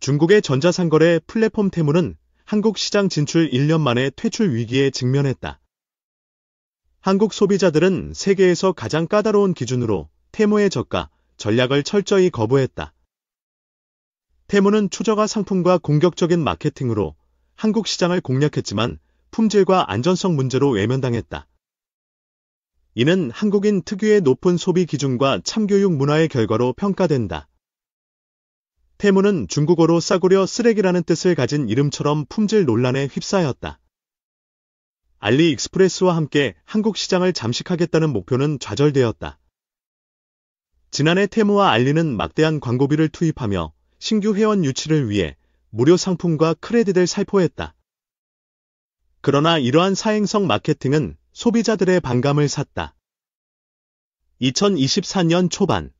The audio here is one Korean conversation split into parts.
중국의 전자상거래 플랫폼 테무는 한국 시장 진출 1년 만에 퇴출 위기에 직면했다. 한국 소비자들은 세계에서 가장 까다로운 기준으로 테무의 저가 전략을 철저히 거부했다. 테무는 초저가 상품과 공격적인 마케팅으로 한국 시장을 공략했지만 품질과 안전성 문제로 외면당했다. 이는 한국인 특유의 높은 소비 기준과 참교육 문화의 결과로 평가된다. 테무는 중국어로 싸구려 쓰레기라는 뜻을 가진 이름처럼 품질 논란에 휩싸였다. 알리익스프레스와 함께 한국 시장을 잠식하겠다는 목표는 좌절되었다. 지난해 테무와 알리는 막대한 광고비를 투입하며 신규 회원 유치를 위해 무료 상품과 크레딧을 살포했다. 그러나 이러한 사행성 마케팅은 소비자들의 반감을 샀다. 2024년 초반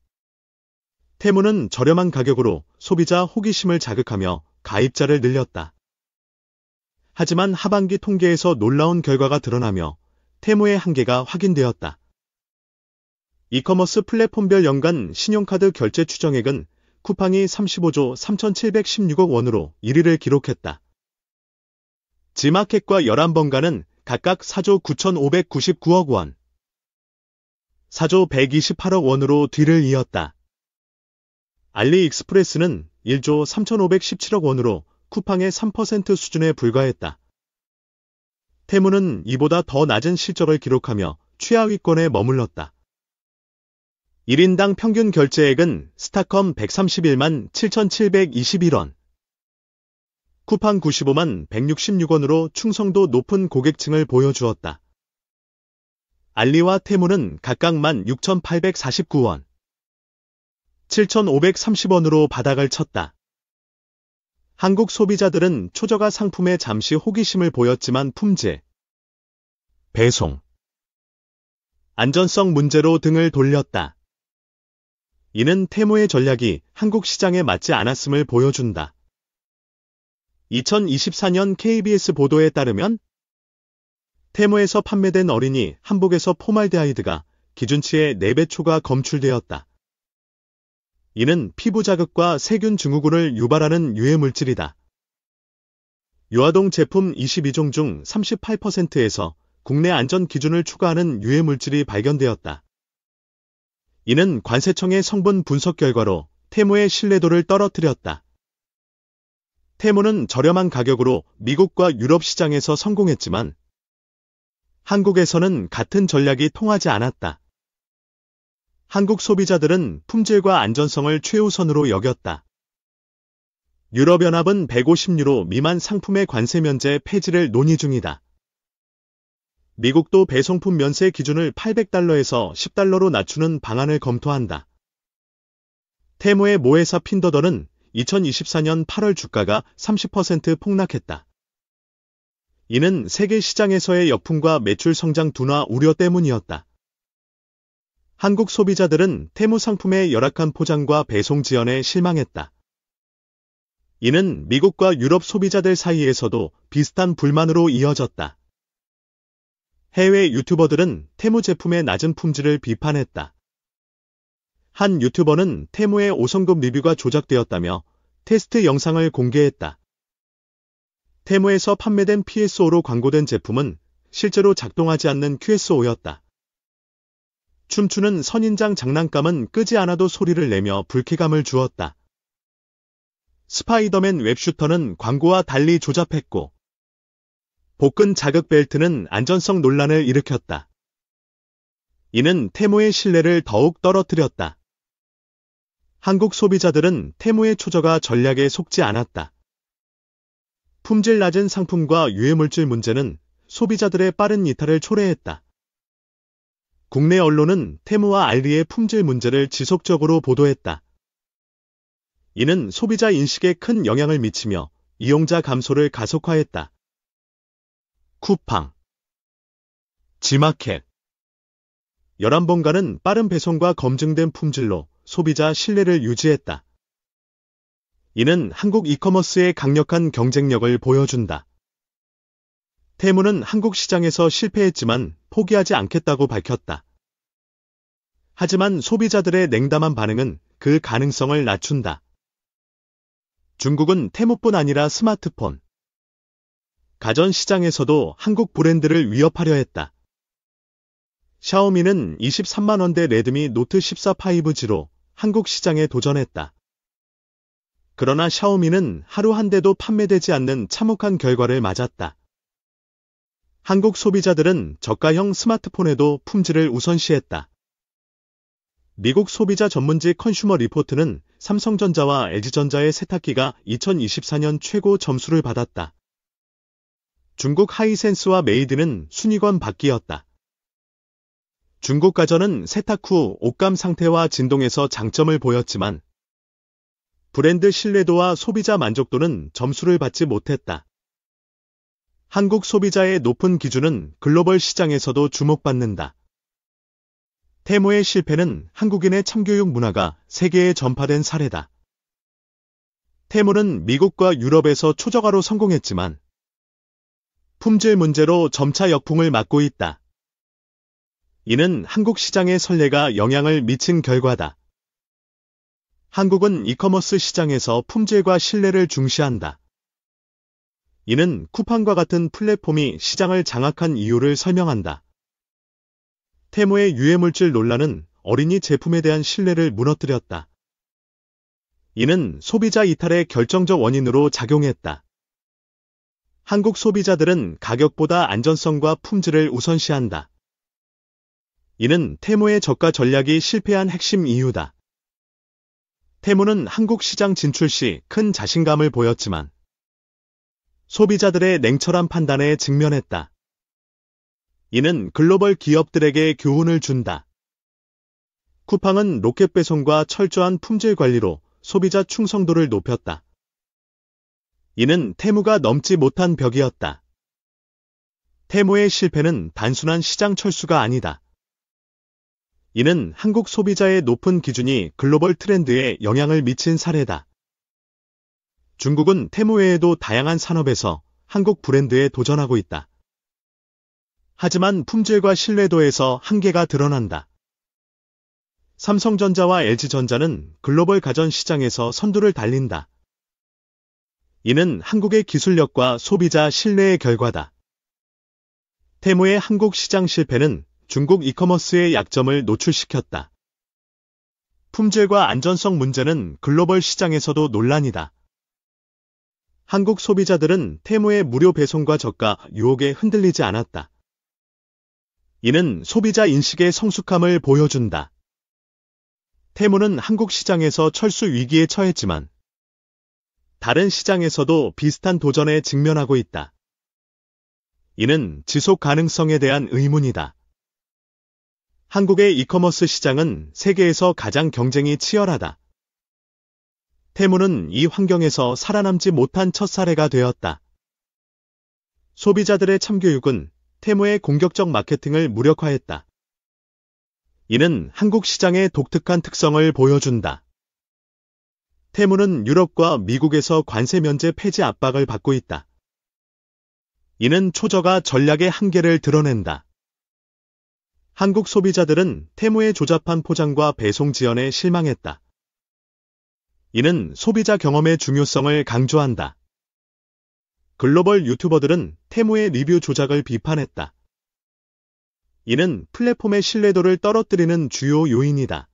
테무는 저렴한 가격으로 소비자 호기심을 자극하며 가입자를 늘렸다. 하지만 하반기 통계에서 놀라운 결과가 드러나며 테무의 한계가 확인되었다. 이커머스 플랫폼별 연간 신용카드 결제 추정액은 쿠팡이 35조 3,716억 원으로 1위를 기록했다. 지마켓과 11번가는 각각 4조 9,599억 원, 4조 128억 원으로 뒤를 이었다. 알리익스프레스는 1조 3,517억 원으로 쿠팡의 3% 수준에 불과했다. 테무는 이보다 더 낮은 실적을 기록하며 최하위권에 머물렀다. 1인당 평균 결제액은 스타컴 131만 7,721원, 쿠팡 95만 166원으로 충성도 높은 고객층을 보여주었다. 알리와 테무는 각각 16,849원, 7,530원으로 바닥을 쳤다. 한국 소비자들은 초저가 상품에 잠시 호기심을 보였지만 품질, 배송, 안전성 문제로 등을 돌렸다. 이는 테무의 전략이 한국 시장에 맞지 않았음을 보여준다. 2024년 KBS 보도에 따르면 테무에서 판매된 어린이 한복에서 포말데하이드가 기준치의 4배 초가 검출되었다. 이는 피부 자극과 세균 증후군을 유발하는 유해물질이다. 유아동 제품 22종 중 38%에서 국내 안전 기준을 초과하는 유해물질이 발견되었다. 이는 관세청의 성분 분석 결과로 테무의 신뢰도를 떨어뜨렸다. 테무는 저렴한 가격으로 미국과 유럽 시장에서 성공했지만 한국에서는 같은 전략이 통하지 않았다. 한국 소비자들은 품질과 안전성을 최우선으로 여겼다. 유럽연합은 150유로 미만 상품의 관세 면제 폐지를 논의 중이다. 미국도 배송품 면세 기준을 800달러에서 10달러로 낮추는 방안을 검토한다. 테무의 모회사 핀더더는 2024년 8월 주가가 30% 폭락했다. 이는 세계 시장에서의 역풍과 매출 성장 둔화 우려 때문이었다. 한국 소비자들은 테무 상품의 열악한 포장과 배송 지연에 실망했다. 이는 미국과 유럽 소비자들 사이에서도 비슷한 불만으로 이어졌다. 해외 유튜버들은 테무 제품의 낮은 품질을 비판했다. 한 유튜버는 테무의 5성급 리뷰가 조작되었다며 테스트 영상을 공개했다. 테무에서 판매된 PSO로 광고된 제품은 실제로 작동하지 않는 QSO였다. 춤추는 선인장 장난감은 끄지 않아도 소리를 내며 불쾌감을 주었다. 스파이더맨 웹슈터는 광고와 달리 조잡했고 복근 자극 벨트는 안전성 논란을 일으켰다. 이는 테무의 신뢰를 더욱 떨어뜨렸다. 한국 소비자들은 테무의 초저가 전략에 속지 않았다. 품질 낮은 상품과 유해물질 문제는 소비자들의 빠른 이탈을 초래했다. 국내 언론은 테무와 알리의 품질 문제를 지속적으로 보도했다. 이는 소비자 인식에 큰 영향을 미치며 이용자 감소를 가속화했다. 쿠팡, 지마켓, 11번가는 빠른 배송과 검증된 품질로 소비자 신뢰를 유지했다. 이는 한국 이커머스의 강력한 경쟁력을 보여준다. 테무는 한국 시장에서 실패했지만 포기하지 않겠다고 밝혔다. 하지만 소비자들의 냉담한 반응은 그 가능성을 낮춘다. 중국은 테무뿐 아니라 스마트폰, 가전 시장에서도 한국 브랜드를 위협하려 했다. 샤오미는 23만 원대 레드미 노트 14 5G로 한국 시장에 도전했다. 그러나 샤오미는 하루 한 대도 판매되지 않는 참혹한 결과를 맞았다. 한국 소비자들은 저가형 스마트폰에도 품질을 우선시했다. 미국 소비자 전문지 컨슈머 리포트는 삼성전자와 LG전자의 세탁기가 2024년 최고 점수를 받았다. 중국 하이센스와 메이드는 순위권 밖이었다. 중국 가전은 세탁 후 옷감 상태와 진동에서 장점을 보였지만 브랜드 신뢰도와 소비자 만족도는 점수를 받지 못했다. 한국 소비자의 높은 기준은 글로벌 시장에서도 주목받는다. 테무의 실패는 한국인의 참교육 문화가 세계에 전파된 사례다. 테무는 미국과 유럽에서 초저가로 성공했지만 품질 문제로 점차 역풍을 맞고 있다. 이는 한국 시장의 선례가 영향을 미친 결과다. 한국은 이커머스 시장에서 품질과 신뢰를 중시한다. 이는 쿠팡과 같은 플랫폼이 시장을 장악한 이유를 설명한다. 테무의 유해물질 논란은 어린이 제품에 대한 신뢰를 무너뜨렸다. 이는 소비자 이탈의 결정적 원인으로 작용했다. 한국 소비자들은 가격보다 안전성과 품질을 우선시한다. 이는 테무의 저가 전략이 실패한 핵심 이유다. 테무는 한국 시장 진출 시 큰 자신감을 보였지만 소비자들의 냉철한 판단에 직면했다. 이는 글로벌 기업들에게 교훈을 준다. 쿠팡은 로켓 배송과 철저한 품질 관리로 소비자 충성도를 높였다. 이는 테무가 넘지 못한 벽이었다. 테무의 실패는 단순한 시장 철수가 아니다. 이는 한국 소비자의 높은 기준이 글로벌 트렌드에 영향을 미친 사례다. 중국은 테무 외에도 다양한 산업에서 한국 브랜드에 도전하고 있다. 하지만 품질과 신뢰도에서 한계가 드러난다. 삼성전자와 LG전자는 글로벌 가전 시장에서 선두를 달린다. 이는 한국의 기술력과 소비자 신뢰의 결과다. 테무의 한국 시장 실패는 중국 이커머스의 약점을 노출시켰다. 품질과 안전성 문제는 글로벌 시장에서도 논란이다. 한국 소비자들은 테무의 무료 배송과 저가 유혹에 흔들리지 않았다. 이는 소비자 인식의 성숙함을 보여준다. 테무는 한국 시장에서 철수 위기에 처했지만 다른 시장에서도 비슷한 도전에 직면하고 있다. 이는 지속 가능성에 대한 의문이다. 한국의 이커머스 시장은 세계에서 가장 경쟁이 치열하다. 테무는 이 환경에서 살아남지 못한 첫 사례가 되었다. 소비자들의 참교육은 테무의 공격적 마케팅을 무력화했다. 이는 한국 시장의 독특한 특성을 보여준다. 테무는 유럽과 미국에서 관세 면제 폐지 압박을 받고 있다. 이는 초저가 전략의 한계를 드러낸다. 한국 소비자들은 테무의 조잡한 포장과 배송 지연에 실망했다. 이는 소비자 경험의 중요성을 강조한다. 글로벌 유튜버들은 테무의 리뷰 조작을 비판했다. 이는 플랫폼의 신뢰도를 떨어뜨리는 주요 요인이다.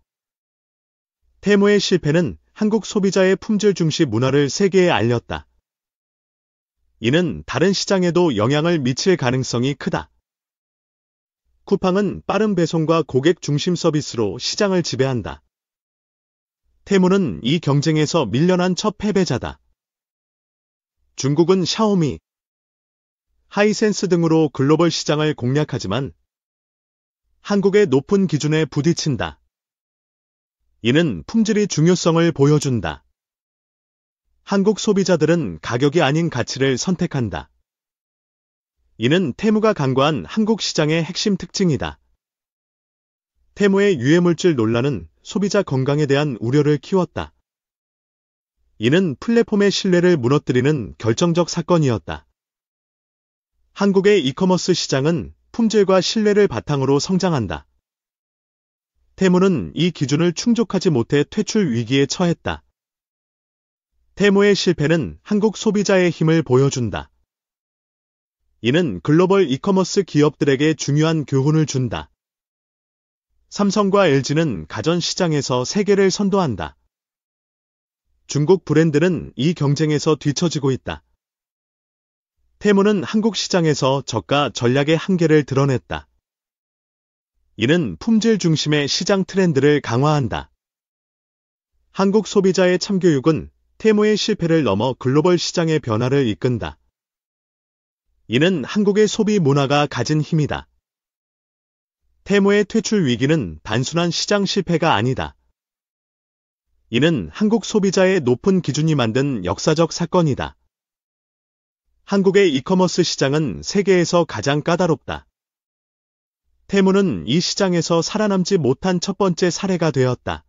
테무의 실패는 한국 소비자의 품질 중시 문화를 세계에 알렸다. 이는 다른 시장에도 영향을 미칠 가능성이 크다. 쿠팡은 빠른 배송과 고객 중심 서비스로 시장을 지배한다. 테무는 이 경쟁에서 밀려난 첫 패배자다. 중국은 샤오미, 하이센스 등으로 글로벌 시장을 공략하지만 한국의 높은 기준에 부딪힌다. 이는 품질의 중요성을 보여준다. 한국 소비자들은 가격이 아닌 가치를 선택한다. 이는 테무가 간과한 한국 시장의 핵심 특징이다. 테무의 유해물질 논란은 소비자 건강에 대한 우려를 키웠다. 이는 플랫폼의 신뢰를 무너뜨리는 결정적 사건이었다. 한국의 이커머스 시장은 품질과 신뢰를 바탕으로 성장한다. 테무는 이 기준을 충족하지 못해 퇴출 위기에 처했다. 테무의 실패는 한국 소비자의 힘을 보여준다. 이는 글로벌 이커머스 기업들에게 중요한 교훈을 준다. 삼성과 LG는 가전 시장에서 세계를 선도한다. 중국 브랜드는 이 경쟁에서 뒤처지고 있다. 테무는 한국 시장에서 저가 전략의 한계를 드러냈다. 이는 품질 중심의 시장 트렌드를 강화한다. 한국 소비자의 참교육은 테무의 실패를 넘어 글로벌 시장의 변화를 이끈다. 이는 한국의 소비 문화가 가진 힘이다. 테무의 퇴출 위기는 단순한 시장 실패가 아니다. 이는 한국 소비자의 높은 기준이 만든 역사적 사건이다. 한국의 이커머스 시장은 세계에서 가장 까다롭다. 테무는 이 시장에서 살아남지 못한 첫 번째 사례가 되었다.